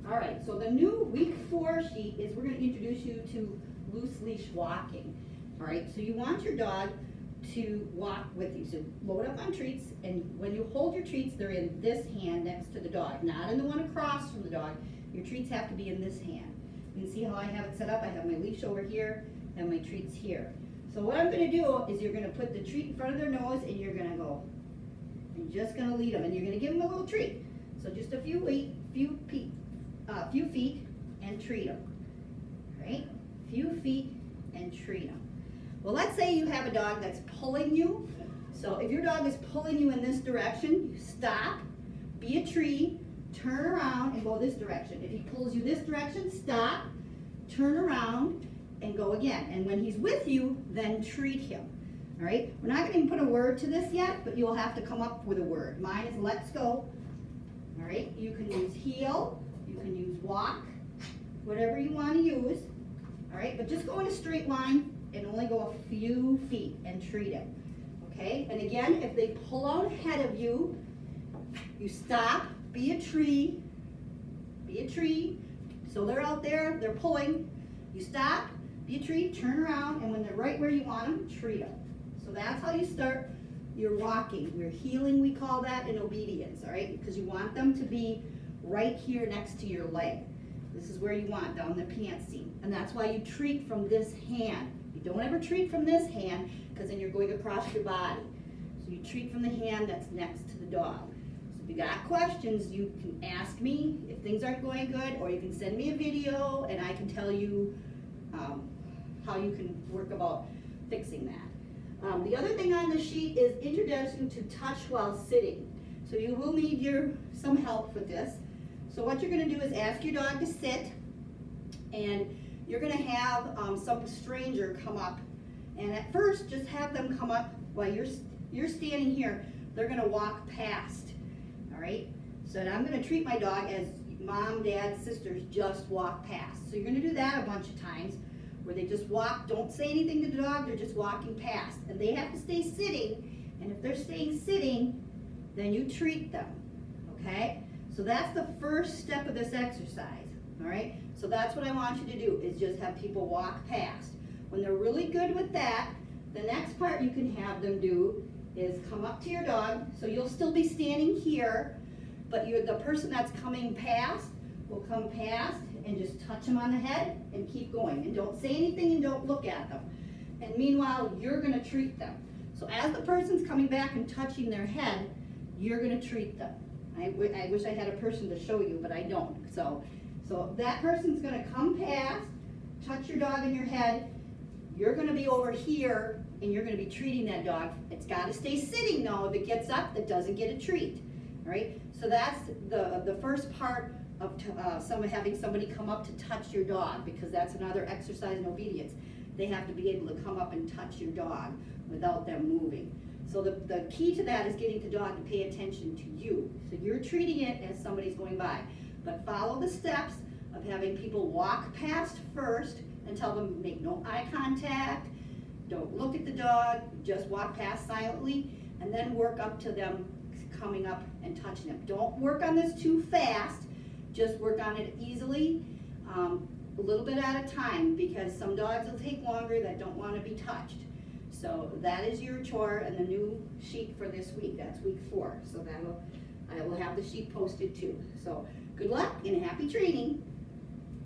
All right, so the new week 4 sheet is we're going to introduce you to loose leash walking. All right, so you want your dog to walk with you. So load up on treats, and when you hold your treats, they're in this hand next to the dog, not in the one across from the dog. Your treats have to be in this hand. You can see how I have it set up. I have my leash over here and my treats here. So what I'm going to do is you're going to put the treat in front of their nose, and you're going to go, and just going to lead them, and you're going to give them a little treat. So just a few feet and treat them. Right? Few feet and treat them. Well, let's say you have a dog that's pulling you. So if your dog is pulling you in this direction, you stop, be a tree, turn around and go this direction. If he pulls you this direction, stop, turn around and go again. And when he's with you, then treat him. All right? We're not going to put a word to this yet, but you'll have to come up with a word. Mine is let's go. All right? You can use heel, you can use walk, whatever you want to use. All right? But just go in a straight line and only go a few feet and treat him. Okay? And again, if they pull out ahead of you, you stop, be a tree, so they're out there, they're pulling, you stop, be a tree, turn around, and when they're right where you want them, treat them. So that's how you start your walking. Your healing, we call that, in obedience, all right? Because you want them to be right here next to your leg. This is where you want, down the pant seam. And that's why you treat from this hand. You don't ever treat from this hand, because then you're going across your body. So you treat from the hand that's next to the dog. If you got questions, you can ask me if things aren't going good, or you can send me a video and I can tell you how you can work about fixing that. The other thing on the sheet is introduction to touch while sitting. So you will need some help with this. So what you're going to do is ask your dog to sit, and you're going to have some stranger come up. And at first, just have them come up while you're standing here. They're going to walk past. All right, so I'm going to treat my dog as mom, dad, sisters just walk past. So you're going to do that a bunch of times where they just walk, don't say anything to the dog, they're just walking past. And they have to stay sitting, and if they're staying sitting, then you treat them, okay? So that's the first step of this exercise, all right? So that's what I want you to do, is just have people walk past. When they're really good with that, the next part you can have them do is come up to your dog. So you'll still be standing here, but the person that's coming past will come past and just touch them on the head and keep going. And don't say anything and don't look at them. And meanwhile, you're going to treat them. So as the person's coming back and touching their head, you're going to treat them. I wish I had a person to show you, but I don't. So that person's going to come past, touch your dog in your head. You're going to be over here, and you're going to be treating that dog. It's got to stay sitting, though. If it gets up, it doesn't get a treat. All right? So that's the first part of having somebody come up to touch your dog, because that's another exercise in obedience. They have to be able to come up and touch your dog without them moving. So the key to that is getting the dog to pay attention to you. So you're treating it as somebody's going by. But follow the steps of having people walk past first and tell them make no eye contact, don't look at the dog, just walk past silently, and then work up to them coming up and touching them. Don't work on this too fast, just work on it easily, a little bit at a time, because some dogs will take longer that don't want to be touched. So that is your chore and the new sheet for this week. That's week 4. So I will have the sheet posted too. So good luck and happy training.